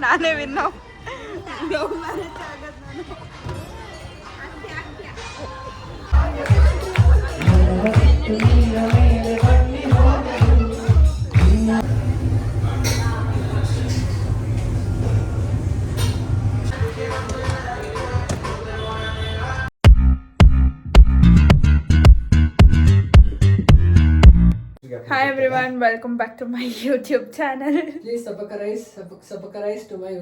ನಾನೇ win. Love marriage ಆಗೋದು ನಾನು. Hi everyone, welcome back to my YouTube channel. Please subscribe to my.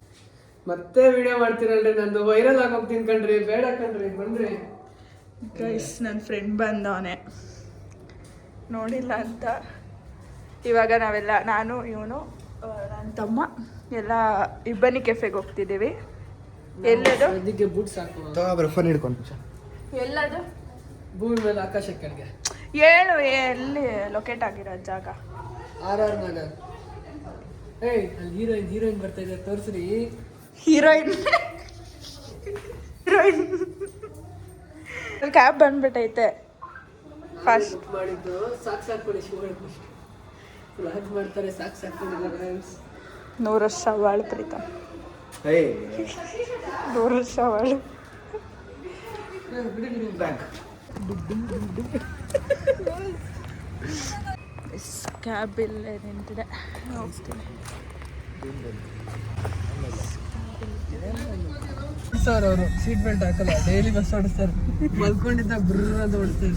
ಮತ್ತೆ video ಮಾಡ್ತೀರಲ್ರಿ, ನಂದು viral ಆಗೋಗ್ತೀನಿ ಕಣ್ರಿ, ಬೇಡ ಕಣ್ರಿ, ಬನ್ರಿ ಗೈಸ್. ನನ್ನ ಫ್ರೆಂಡ್ ಬಂದವನೆ ನೋಡಿಲ್ಲ ಅಂತ. ಇವಾಗ ನಾವೆಲ್ಲ, ನಾನು, ಇವನು, ನನ್ನ ತಮ್ಮ ಎಲ್ಲ ಇಬ್ಬನಿ ಕೆಫೆಗೆ ಹೋಗ್ತಿದ್ದೀವಿ. ಎಲ್ಲದು ಅದಕ್ಕೆ ಬೂಟ್ ಸಾಕು, ಫೋನ್ ಹಿಡ್ಕೊಂಡು ಎಲ್ಲದು ಭೂಮಿ ಮೇಲೆ ಆಕಾಶ ಕೆಳಗೆ. ಹೇಳು ಎಲ್ಲಿ ಲೊಕೇಟ್ ಆಗಿರೋ ಜಾಗ? RR ನಗರ್. ಏಯ್ ಅಲ್ಲಿ ಹೀರೋಯಿನ್ ಬರ್ತಾ ಇದೆ, ತೋರಿಸ್ರಿ. ಹೀರೋಯಿನ್ ಕ್ಯಾಬ್ ಬಂದ್ಬಿಟ್ಟೈತೆ. ಫಸ್ಟ್ ಮಾಡಿದ್ದು ಸಾಕು ಶಿವಗಳು ಫ್ಲಾಗ್ ಮಾಡ್ತಾರೆ, ಸಾಕು 100 ವರ್ಷ ಬಾಳು ಪ್ರೀತಮ್, 100 ವರ್ಷ ಬಾಳು. ಕ್ಯಾಬ್ ಇಲ್ಲೇ ನಿಂತಿದೆ, ಹೋಗ್ತೀನಿ. ಸರ್ ಅವರು ಸೀಟ್ ಬೆಲ್ಟ್ ಹಾಕಲ್ಲ, ಡೈಲಿ ಬಸ್ ಓಡಿಸ್ತಾರೆ, ಮಲ್ಕೊಂಡಿದ್ದ ಬ್ರರ್ ಅಂತ ಓಡಿಸ್ತಾರೆ.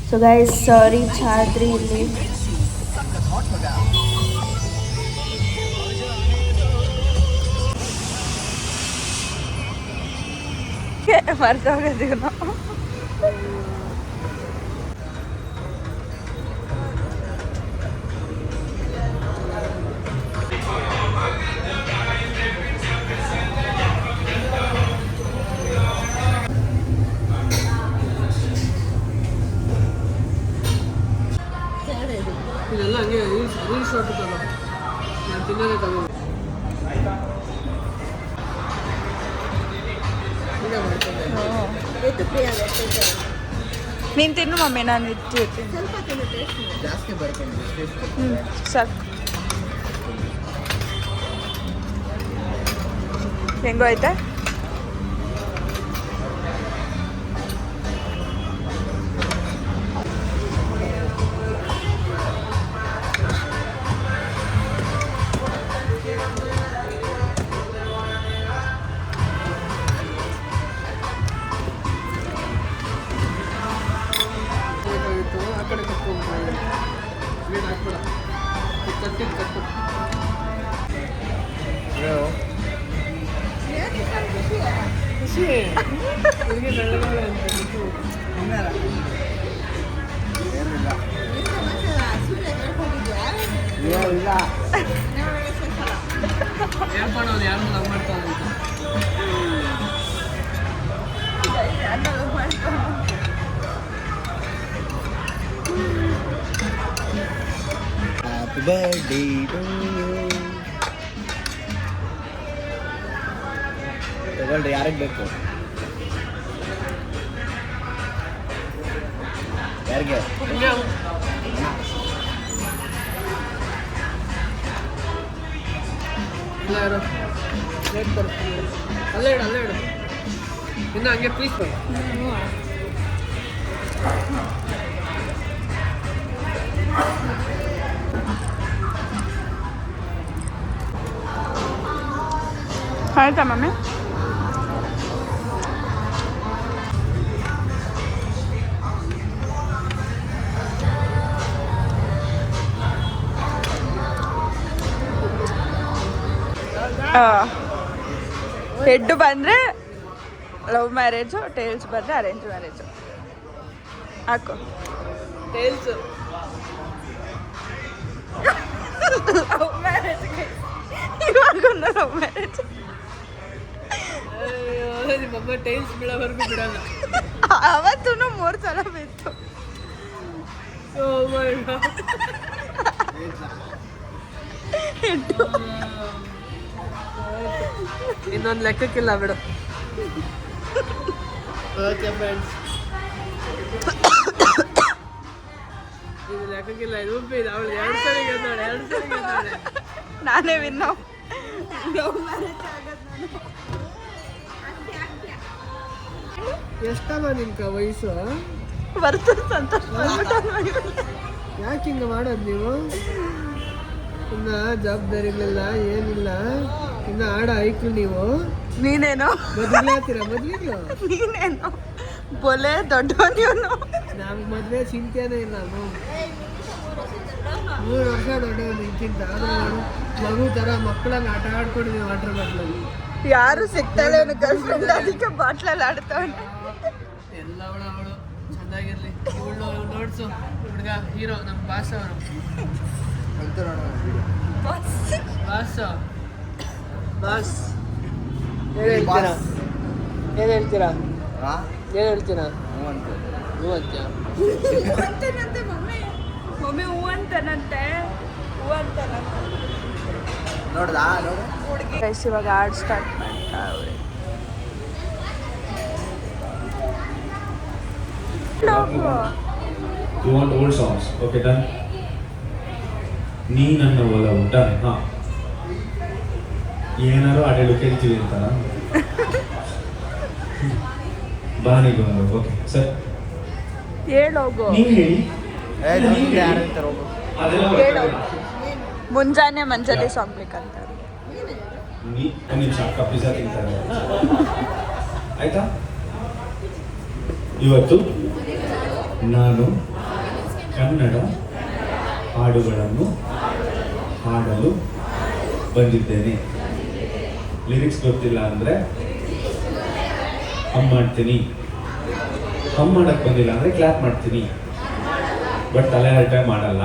ಸೊ ಗೈಸ್, ಸಾರಿ ಚಾದ್ರಿ ಇಲ್ಲಿ ಮರ್ತೋಗಿದ್ದೀವಿ ನಾವು. ಇದೆಲ್ಲ ಹಂಗೆ ರೀಲ್ಸ್ ಹೊಟ್ಟುತ್ತಲ್ಲ, ನಾನು ತಿನ್ನೋದೇ ತಗೋ. ನೀನು ತಿನ್ನು ಮಮ್ಮಿ, ನಾನು ಇರ್ತೀನಿ. ಸಾಕು. ಹೆಂಗೋ ಆಯ್ತಾ? ಆ ಕಡೆ ಕಟ್ಕೊಂಡು ಹಾಕ್ಬೇಡ, ಕಟ್ಟು ಖುಷಿ ನನಗೆ ನಳ್ಳಗಾಲ ಅಂತ ಹೇಳ್ಕೊಂಡು ಯಾರು ಲವ್ ಮಾಡ್ತಾನೆ ಅಂತ. Happy birthday to you. ತಗೊಳ್ರಿ, ಯಾರಿಗೆ ಬೇಕು? ಯಾರಿಗೆ? ಇಲ್ಲ ಯಾರು ಲೇಟ್ ಬರ್ತೀನಿ, ಅಲ್ಲೇ ಇಡು ಇನ್ನು ಹಂಗೆ ಪ್ಲೀಸ್ ಬರ. ಆಯ್ತಾ ಮಮ್ಮಿ? ಹೆಡ್ ಬಂದರೆ ಲವ್ ಮ್ಯಾರೇಜು, ಟೇಲ್ಸ್ ಬಂದರೆ ಅರೇಂಜ್ ಮ್ಯಾರೇಜು. ಹಾಕು ಟೇಲ್ಸ್. ಲವ್ ಮ್ಯಾರೇಜ್, ಇವಾಗೊಂದು ಲವ್ ಮ್ಯಾರೇಜ್. ನಿಮ್ಮಮ್ಮ ಟೈಲ್ಸ್ ಬೀಳೋವರೆಗೂ ಬಿಡಲ್ಲ. ಅವತ್ತೂ 3 ಸಲ ಬಿತ್ತು. ಇನ್ನೊಂದು ಲೆಕ್ಕಕ್ಕಿಲ್ಲ ಬಿಡು. ಓಕೆ ಫ್ರೆಂಡ್ಸ್, ಇದು ಲೆಕ್ಕಕ್ಕಿಲ್ಲ, ಇದು ಉಪ್ಪಿ ಇದು. ಅವಳು 2 ಸರಿ ಗೆದ್ದಾಳೆ. ನಾನೇ ವಿನ್ನು. ಎಷ್ಟಮ್ಮ ನಿನ್ಕ ವಯಸ್ಸು? ಬರ್ತದೆ ಸಂತೋಷ. ಯಾಕೆ ಹಿಂಗೆ ಮಾಡೋದು ನೀವು? ಇನ್ನ ಜವಾಬ್ದಾರಿಗಳಿಲ್ಲ ಏನಿಲ್ಲ, ಇನ್ನ ಆಡ ಐಕ್ಳು ನೀವು. ನೀನೇನೋ ಮದ್ವೆಗ್ಲಾತೀರ? ಮದ್ವೆಗ್ಲು ನೀನೇನೋ ಬೊಲೆ ದೊಡ್ಡ ನೀನು. ನಮ್ಗೆ ಮದ್ವೆ ಚಿಂತೆನೇ ಇಲ್ಲ. 3 ವರ್ಷ ದೊಡ್ಡವನು ಇಂತಿಂತ. ಆದ್ರೂ ಮಗು ಥರ ಮಕ್ಕಳನ್ನ ಆಟ ಆಡ್ಕೊಂಡಿದ್ದೀವಿ ವಾಟರ್ ಬಾಟ್ಲಲ್ಲಿ. ಯಾರು ಸಿಗ್ತಾಳೆ ಅವನು ಗರ್ಲ್ ಫ್ರೆಂಡ್, ಅದಕ್ಕೆ ಬಾಟ್ಲಲ್ಲಿ ಆಡ್ತಾವನೆ. ಎಲ್ಲ ಅವಳು ಚೆನ್ನಾಗಿರ್ಲಿ. ಇವಳು ನೋಡ್ಸು ಹುಡುಗ ಹೀರೋ ನಮ್ಮ ಬಾಸ್ ಅವರು. ಬಾಸ್ ಏನು ಹೇಳ್ತೀರಾ? ಏನು ಹೇಳ್ತೀರಾ? ಏನು ಹೇಳ್ತೀರಾ? ಹ್ಞೂ ಅಂತ್ಯ. ಅಂತನಂತೆ ಮಮ್ಮಿ ಹೂ ಅಂತಾನಂತೆ. ಹೂ ಅಂತಾನಂತೆ ನೋಡ್ದಾ ನೋಡು ಹುಡುಗಿ. ಇವಾಗ ಆಡ್ ಸ್ಟಾರ್ಟ್ ಮಾಡ್ತಾ ಅವ್ರೆ. You want old songs? Okay, done. ನೀ ನನ್ನ ಒಲವು done. ಹಾಂ, ಏನಾರು ಹಾಡೇಳು ಕೇಳ್ತೀವಿ ಅಂತ ಬಾನಿಗೊಂದು. Okay sir, ಹೇಳೋಗು. ನೀವು ಹೇಳಿ. ಅದೆಲ್ಲ ಹೇಳು. ಮುಂಜಾನೆ ಮಂಜಲಿ ಸಾಂಗ್ ಬೇಕಂತ. ಒಂದು ನಿಮಿಷ, ಅಕ್ಕ ಪಿಜ್ಜಾ ತಿಂತಾರೆ ಆಯ್ತಾ? ಇವತ್ತು ನಾನು ಕನ್ನಡ ಹಾಡುಗಳನ್ನು ಹಾಡಲು ಬಂದಿದ್ದೇನೆ. ಲಿರಿಕ್ಸ್ ಗೊತ್ತಿಲ್ಲ ಅಂದರೆ ಹಮ್ ಮಾಡ್ತೀನಿ, ಹಮ್ ಮಾಡಕ್ಕೆ ಬಂದಿಲ್ಲ ಅಂದರೆ ಕ್ಲಾಪ್ ಮಾಡ್ತೀನಿ, ಬಟ್ ತಲೆ ಹರಟೆ ಮಾಡಲ್ಲ.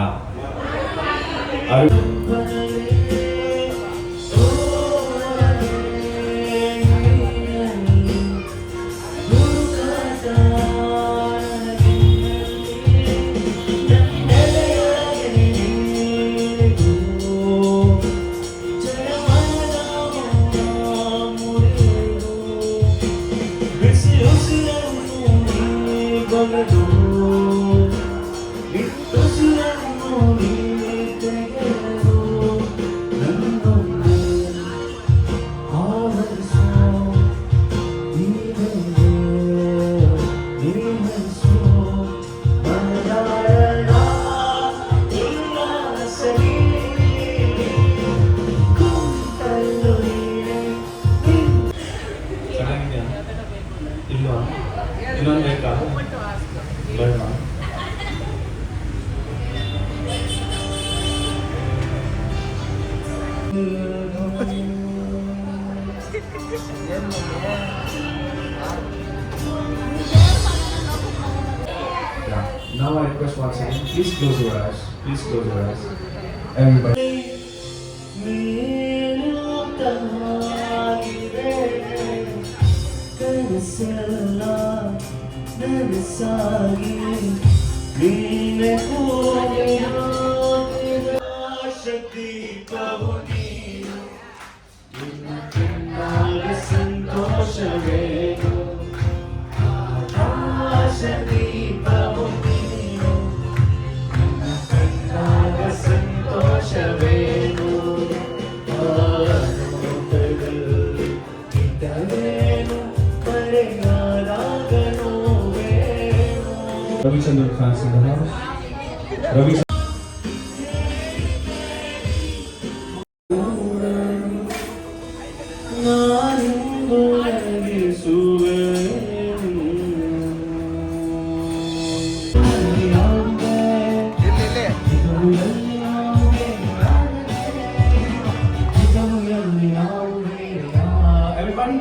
ಇನ್ನೊಂದು ಬೇಕಾ? ಬೇಡ. Now I request once again, please close your eyes. Please close your eyes. Everybody. Ravichandran fans in the house. Ravi. Everybody.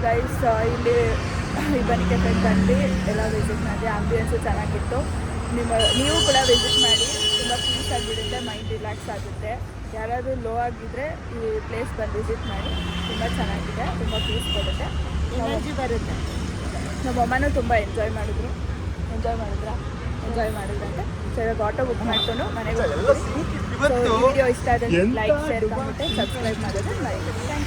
Guys ಇಲ್ಲಿ ಇಬನಿ ಕೆಫೆಗೆ ಬಂದು ಎಲ್ಲ ವಿಸಿಟ್ ಮಾಡಿ, ಆಂಬಿಯನ್ಸು ಚೆನ್ನಾಗಿತ್ತು. ನೀವು ಕೂಡ ವಿಸಿಟ್ ಮಾಡಿ, ತುಂಬ ಪೀಸ್ ಆಗಿರುತ್ತೆ, ಮೈಂಡ್ ರಿಲ್ಯಾಕ್ಸ್ ಆಗುತ್ತೆ. ಯಾರಾದರೂ ಲೋ ಆಗಿದ್ದರೆ ಈ ಪ್ಲೇಸ್ ಬಂದು ವಿಸಿಟ್ ಮಾಡಿ, ತುಂಬ ಚೆನ್ನಾಗಿದೆ, ತುಂಬ ಪೀಸ್ ಕೊಡುತ್ತೆ, ಎನರ್ಜಿ ಬರುತ್ತೆ. ನಮ್ಮ ಅಮ್ಮನೂ ತುಂಬ ಎಂಜಾಯ್ ಮಾಡಿದ್ರಂತೆ. ಸೊ ಇವಾಗ ಆಟೋ ಬುಕ್ ಮಾಡಿಕೊಂಡು ಮನೆಗೆ ಹೋಗ್ತೀವಿ. ಸೊ ಈ ವಿಡಿಯೋ ಇಷ್ಟ ಆದರೆ ಲೈಕ್, ಶೇರ್, ಕಮೆಂಟ್, ಸಬ್ಸ್ಕ್ರೈಬ್ ಮಾಡೋದು ಮರಿಬೇಡಿ.